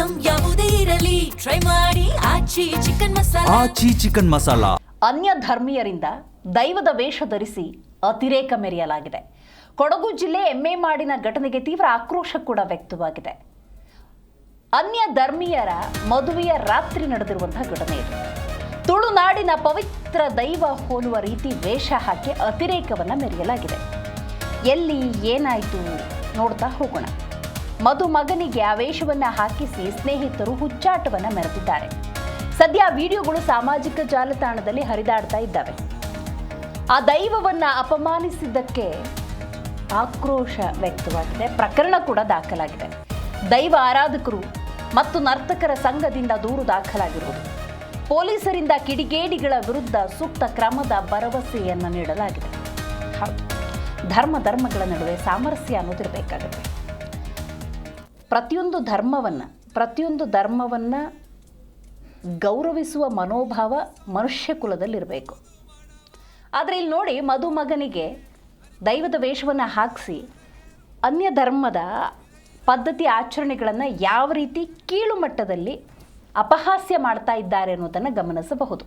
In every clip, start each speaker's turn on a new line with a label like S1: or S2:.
S1: Item ಯಾವುದೇ ಇರಲಿ try ಮಾಡಿ ಆಚಿ ಚಿಕನ್ ಮಸಾಲಾ.
S2: ಅನ್ಯ ಧರ್ಮೀಯರಿಂದ ದೈವದ ವೇಷ ಧರಿಸಿ ಅತಿರೇಕ ಮೆರೆಯಲಾಗಿದೆ. ಕೊಡಗು ಜಿಲ್ಲೆ ಎಮ್ಮೆಮಾಡಿನ ಘಟನೆಗೆ ತೀವ್ರ ಆಕ್ರೋಶ ಕೂಡ ವ್ಯಕ್ತವಾಗಿದೆ. ಅನ್ಯ ಧರ್ಮೀಯರ ಮದುವೆಯ ರಾತ್ರಿ ನಡೆದಿರುವಂತಹ ಘಟನೆ ಇದು. ತುಳುನಾಡಿನ ಪವಿತ್ರ ದೈವ ಹೋಲುವ ರೀತಿ ವೇಷ ಹಾಕಿ ಅತಿರೇಕವನ್ನ ಮೆರೆಯಲಾಗಿದೆ. ಎಲ್ಲಿ ಏನಾಯಿತು ನೋಡ್ತಾ ಹೋಗೋಣ. ಮದುಮಗನಿಗೆ ಆ ವೇಷವನ್ನ ಹಾಕಿಸಿ ಸ್ನೇಹಿತರು ಹುಚ್ಚಾಟವನ್ನ ಮೆರೆದಿದ್ದಾರೆ. ಸದ್ಯ ವಿಡಿಯೋಗಳು ಸಾಮಾಜಿಕ ಜಾಲತಾಣದಲ್ಲಿ ಹರಿದಾಡ್ತಾ ಇದ್ದಾವೆ. ಆ ದೈವವನ್ನ ಅಪಮಾನಿಸಿದ್ದಕ್ಕೆ ಆಕ್ರೋಶ ವ್ಯಕ್ತವಾಗಿದೆ. ಪ್ರಕರಣ ಕೂಡ ದಾಖಲಾಗಿದೆ. ದೈವ ಆರಾಧಕರು ಮತ್ತು ನರ್ತಕರ ಸಂಘದಿಂದ ದೂರು ದಾಖಲಾಗಿರುವುದು. ಪೊಲೀಸರಿಂದ ಕಿಡಿಗೇಡಿಗಳ ವಿರುದ್ಧ ಸೂಕ್ತ ಕ್ರಮದ ಭರವಸೆಯನ್ನು ನೀಡಲಾಗಿದೆ. ಧರ್ಮಗಳ ನಡುವೆ ಸಾಮರಸ್ಯ ಅನ್ನೋದಿರಬೇಕಾಗುತ್ತೆ. ಪ್ರತಿಯೊಂದು ಧರ್ಮವನ್ನ ಗೌರವಿಸುವ ಮನೋಭಾವ ಮನುಷ್ಯ ಕುಲದಲ್ಲಿರಬೇಕು. ಆದರೆ ಇಲ್ಲಿ ನೋಡಿ, ಮದುಮಗನಿಗೆ ದೈವದ ವೇಷವನ್ನು ಹಾಕಿಸಿ ಅನ್ಯ ಧರ್ಮದ ಪದ್ಧತಿ ಆಚರಣೆಗಳನ್ನು ಯಾವ ರೀತಿ ಕೀಳು ಮಟ್ಟದಲ್ಲಿ ಅಪಹಾಸ್ಯ ಮಾಡ್ತಾ ಇದ್ದಾರೆ ಅನ್ನೋದನ್ನು ಗಮನಿಸಬಹುದು.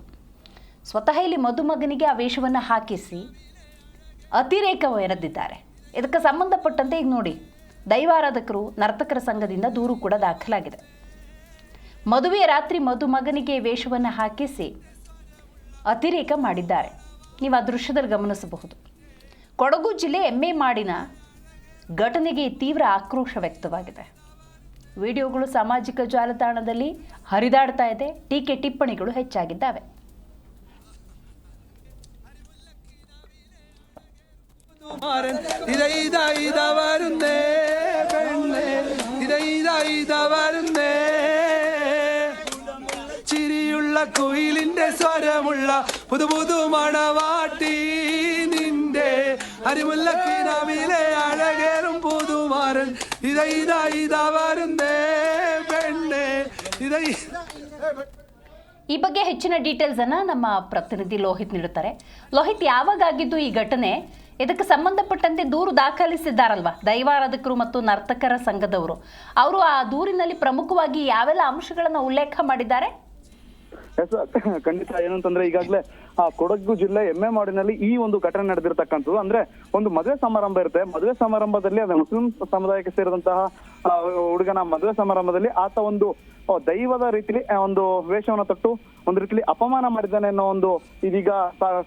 S2: ಸ್ವತಃ ಇಲ್ಲಿ ಮದುಮಗನಿಗೆ ಆ ವೇಷವನ್ನು ಹಾಕಿಸಿ ಅತಿರೇಕ ಮೆರೆದಿದ್ದಾರೆ. ಇದಕ್ಕೆ ಸಂಬಂಧಪಟ್ಟಂತೆ ಈಗ ನೋಡಿ, ದೈವಾರಾಧಕರು ನರ್ತಕರ ಸಂಘದಿಂದ ದೂರು ಕೂಡ ದಾಖಲಾಗಿದೆ. ಮದುವೆಯ ರಾತ್ರಿ ಮದುಮಗನಿಗೆ ವೇಷವನ್ನು ಹಾಕಿಸಿ ಅತಿರೇಕ ಮಾಡಿದ್ದಾರೆ. ನೀವು ಆ ದೃಶ್ಯದಲ್ಲಿ ಗಮನಿಸಬಹುದು. ಕೊಡಗು ಜಿಲ್ಲೆ ಎಮ್ಮೆಮಾಡಿನ ಘಟನೆಗೆ ತೀವ್ರ ಆಕ್ರೋಶ ವ್ಯಕ್ತವಾಗಿದೆ. ವಿಡಿಯೋಗಳು ಸಾಮಾಜಿಕ ಜಾಲತಾಣದಲ್ಲಿ ಹರಿದಾಡ್ತಾ ಇದೆ. ಟೀಕೆ ಟಿಪ್ಪಣಿಗಳು ಹೆಚ್ಚಾಗಿದ್ದಾವೆ.
S3: ചിരിയുള്ള കുയിലിന്റെ സ്വരമുള്ള പുതു മണവാട്ടി നിന്റെ അരിമുല്ലക്കിനാവിലെ അഴകേറും പുതുമാരൻ ഇതാ വരുന്നേ പെണ്ണെ
S2: ಈ ಬಗ್ಗೆ ಹೆಚ್ಚಿನ ಡೀಟೇಲ್ಸ್ ಅನ್ನ ನಮ್ಮ ಪ್ರತಿನಿಧಿ ಲೋಹಿತ್ ನೀಡುತ್ತಾರೆ. ಲೋಹಿತ್, ಯಾವಾಗ ಆಗಿದ್ದು ಈ ಘಟನೆ? ಇದಕ್ಕೆ ಸಂಬಂಧಪಟ್ಟಂತೆ ದೂರು ದಾಖಲಿಸಿದ್ದಾರಲ್ವಾ ದೈವಾರಾಧಕರು ಮತ್ತು ನರ್ತಕರ ಸಂಘದವರು? ಅವರು ಆ ದೂರಿನಲ್ಲಿ ಪ್ರಮುಖವಾಗಿ ಯಾವೆಲ್ಲ ಅಂಶಗಳನ್ನ ಉಲ್ಲೇಖ ಮಾಡಿದ್ದಾರೆ?
S4: ಖಂಡಿತ. ಏನಂತಂದ್ರೆ ಈಗಾಗಲೇ ಕೊಡಗು ಜಿಲ್ಲೆ ಎಮ್ಮೆಮಾಡಿನಲ್ಲಿ ಈ ಒಂದು ಘಟನೆ ನಡೆದಿರ್ತಕ್ಕಂಥದ್ದು. ಅಂದ್ರೆ ಒಂದು ಮದುವೆ ಸಮಾರಂಭ ಇರುತ್ತೆ. ಮದುವೆ ಸಮಾರಂಭದಲ್ಲಿ ಅದು ಮುಸ್ಲಿಂ ಸಮುದಾಯಕ್ಕೆ ಸೇರಿದಂತಹ ಹುಡುಗನ ಮದುವೆ ಸಮಾರಂಭದಲ್ಲಿ ಆತ ಒಂದು ದೈವದ ರೀತಿಲಿ ಒಂದು ವೇಷವನ್ನು ತೊಟ್ಟು ಒಂದು ರೀತಿಲಿ ಅಪಮಾನ ಮಾಡಿದ್ದಾನೆ ಅನ್ನೋ ಒಂದು ಇದೀಗ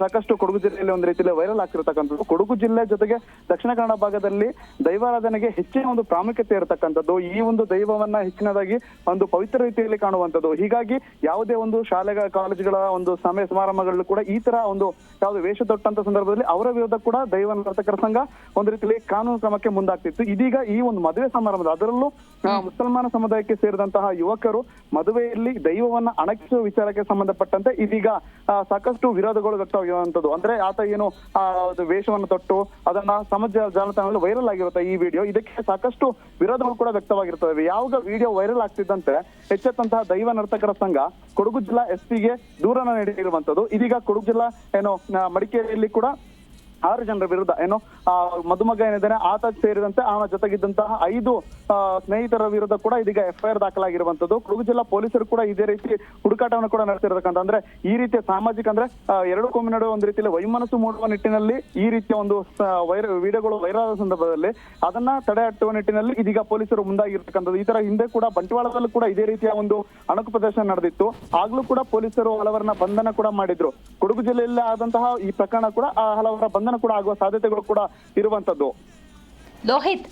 S4: ಸಾಕಷ್ಟು ಕೊಡಗು ಜಿಲ್ಲೆಯಲ್ಲಿ ಒಂದು ರೀತಿಯಲ್ಲಿ ವೈರಲ್ ಆಗ್ತಿರ್ತಕ್ಕಂಥದ್ದು. ಕೊಡಗು ಜಿಲ್ಲೆ ಜೊತೆಗೆ ದಕ್ಷಿಣ ಕನ್ನಡ ಭಾಗದಲ್ಲಿ ದೈವಾರಾಧನೆಗೆ ಹೆಚ್ಚಿನ ಒಂದು ಪ್ರಾಮುಖ್ಯತೆ ಇರತಕ್ಕಂಥದ್ದು. ಈ ಒಂದು ದೈವವನ್ನ ಹೆಚ್ಚಿನದಾಗಿ ಒಂದು ಪವಿತ್ರ ರೀತಿಯಲ್ಲಿ ಕಾಣುವಂಥದ್ದು. ಹೀಗಾಗಿ ಯಾವುದೇ ಒಂದು ಶಾಲೆಗಳ ಕಾಲೇಜುಗಳ ಒಂದು ಸಮಾರಂಭಗಳಲ್ಲೂ ಕೂಡ ಈ ತರ ಒಂದು ಯಾವ್ದು ವೇಷ ತೊಟ್ಟಂತ ಸಂದರ್ಭದಲ್ಲಿ ಅವರ ವಿರುದ್ಧ ಕೂಡ ದೈವ ನರ್ತಕರ ಸಂಘ ಒಂದು ರೀತಿಯಲ್ಲಿ ಕಾನೂನು ಕ್ರಮಕ್ಕೆ ಮುಂದಾಗ್ತಿತ್ತು. ಇದೀಗ ಈ ಒಂದು ಮದುವೆ ಸಮಾರಂಭದ, ಅದರಲ್ಲೂ ಮುಸಲ್ಮಾನ ಸಮುದಾಯಕ್ಕೆ ಸೇರಿದಂತಹ ಯುವಕರು ಮದುವೆಯಲ್ಲಿ ದೈವವನ್ನ ಅಣಕಿಸುವ ವಿಚಾರಕ್ಕೆ ಸಂಬಂಧಪಟ್ಟಂತೆ ಇದೀಗ ಸಾಕಷ್ಟು ವಿರೋಧಗಳು ವ್ಯಕ್ತವಾಗಿರುವಂತದ್ದು. ಅಂದ್ರೆ ಆತ ಏನು ವೇಷವನ್ನು ತೊಟ್ಟು ಅದನ್ನ ಸಮಾಜ ಜಾಲತಾಣದಲ್ಲಿ ವೈರಲ್ ಆಗಿರುತ್ತೆ ಈ ವಿಡಿಯೋ. ಇದಕ್ಕೆ ಸಾಕಷ್ಟು ವಿರೋಧಗಳು ಕೂಡ ವ್ಯಕ್ತವಾಗಿರ್ತವೆ. ಯಾವಾಗ ವಿಡಿಯೋ ವೈರಲ್ ಆಗ್ತಿದ್ದಂತೆ ಎಚ್ಚೆತ್ತಂತಹ ದೈವ ನರ್ತಕರ ಸಂಘ ಕೊಡಗು ಜಿಲ್ಲಾ ಎಸ್ಪಿಗೆ ದೂರನ್ನ ನೀಡಿರುವಂತದ್ದು. ಇದೀಗ ಕೊಡಗು ಜಿಲ್ಲಾ ಮಡಿಕೇರಿಯಲ್ಲಿ ಕೂಡ 6 ಜನರ ವಿರುದ್ಧ ಮದುಮಗ ಏನಿದ್ದಾನೆ ಆತ ಸೇರಿದಂತೆ ಅವನ ಜೊತೆಗಿದ್ದಂತಹ 5 ಸ್ನೇಹಿತರ ವಿರುದ್ಧ ಕೂಡ ಇದೀಗ FIR ದಾಖಲಾಗಿರುವಂತದ್ದು. ಕೊಡಗು ಜಿಲ್ಲಾ ಪೊಲೀಸರು ಕೂಡ ಇದೇ ರೀತಿ ಹುಡುಕಾಟವನ್ನು ಕೂಡ ನಡೆಸಿರ್ತಕ್ಕಂಥ, ಅಂದ್ರೆ ಈ ರೀತಿಯ ಸಾಮಾಜಿಕ ಅಂದ್ರೆ ಎರಡು ಕೋಮಿ ನಡುವೆ ಒಂದು ರೀತಿಯಲ್ಲಿ ವೈಮನಸ್ಸು ಮೂಡುವ ನಿಟ್ಟಿನಲ್ಲಿ ಈ ರೀತಿಯ ಒಂದು ವಿಡಿಯೋಗಳು ವೈರಲ್ ಆದ ಸಂದರ್ಭದಲ್ಲಿ ಅದನ್ನ ತಡೆ ಹಟ್ಟುವ ನಿಟ್ಟಿನಲ್ಲಿ ಇದೀಗ ಪೊಲೀಸರು ಮುಂದಾಗಿರ್ತಕ್ಕಂಥದ್ದು. ಈ ತರ ಹಿಂದೆ ಕೂಡ ಬಂಟ್ವಾಳದಲ್ಲೂ ಕೂಡ ಇದೇ ರೀತಿಯ ಒಂದು ಅಣಕು ಪ್ರದರ್ಶನ ನಡೆದಿತ್ತು. ಆಗ್ಲೂ ಕೂಡ ಪೊಲೀಸರು ಹಲವರನ್ನ ಬಂಧನ ಕೂಡ ಮಾಡಿದ್ರು. ಕೊಡಗು ಜಿಲ್ಲೆಯಲ್ಲಿ ಆದಂತಹ ಈ ಪ್ರಕರಣ ಕೂಡ ಹಲವರ ಬಂಧನ ಕೂಡ ಆಗುವ ಸಾಧ್ಯತೆಗಳು ಕೂಡ ಇರುವಂತದ್ದು.
S2: ಲೋಹಿತ್,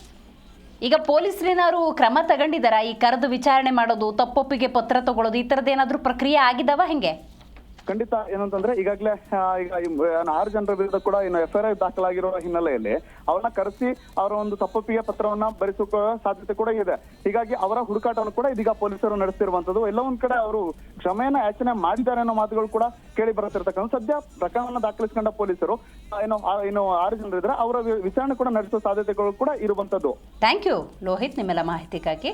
S2: ಈಗ ಪೊಲೀಸರೇನಾದ್ರು ಕ್ರಮ ತಗೊಂಡಿದಾರ? ಈ ಕರೆದು ವಿಚಾರಣೆ ಮಾಡೋದು, ತಪ್ಪೊಪ್ಪಿಗೆ ಪತ್ರ ತಗೊಳ್ಳೋದು, ಈ ತರದ ಏನಾದ್ರು ಪ್ರಕ್ರಿಯೆ ಆಗಿದಾವ ಹೆಂಗೆ?
S4: ಖಂಡಿತ. ಏನಂತಂದ್ರೆ ಈಗಾಗಲೇ ಈಗ 6 ಜನರ ವಿರುದ್ಧ ಕೂಡ FIR ದಾಖಲಾಗಿರುವ ಹಿನ್ನೆಲೆಯಲ್ಲಿ ಅವ್ರನ್ನ ಕರೆಸಿ ಅವರ ಒಂದು ತಪ್ಪೊಪ್ಪಿಗೆ ಪತ್ರವನ್ನ ಬರೆಸುವ ಸಾಧ್ಯತೆ ಕೂಡ ಇದೆ. ಹೀಗಾಗಿ ಅವರ ಹುಡುಕಾಟವನ್ನು ಕೂಡ ಇದೀಗ ಪೊಲೀಸರು ನಡೆಸ್ತಿರುವಂತದ್ದು. ಎಲ್ಲ ಒಂದ್ ಕಡೆ ಅವರು ಕ್ಷಮೆಯನ್ನ ಯಾಚನೆ ಮಾಡಿದ್ದಾರೆ ಅನ್ನೋ ಮಾತುಗಳು ಕೂಡ ಕೇಳಿ ಬರುತ್ತಿರ್ತಕ್ಕಂಥ. ಸದ್ಯ ಪ್ರಕರಣವನ್ನು ದಾಖಲಿಸಿಕೊಂಡ ಪೊಲೀಸರು ಏನು 6 ಜನರಿದ್ರೆ ಅವರ ವಿಚಾರಣೆ ಕೂಡ ನಡೆಸುವ ಸಾಧ್ಯತೆಗಳು ಕೂಡ ಇರುವಂತದ್ದು.
S2: ಥ್ಯಾಂಕ್ ಯು ಲೋಹಿತ್, ನಿಮ್ಮೆಲ್ಲ ಮಾಹಿತಿಗಾಗಿ.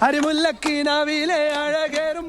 S3: അരിമുല്ലക്കിനാവിലെ അഴകേറും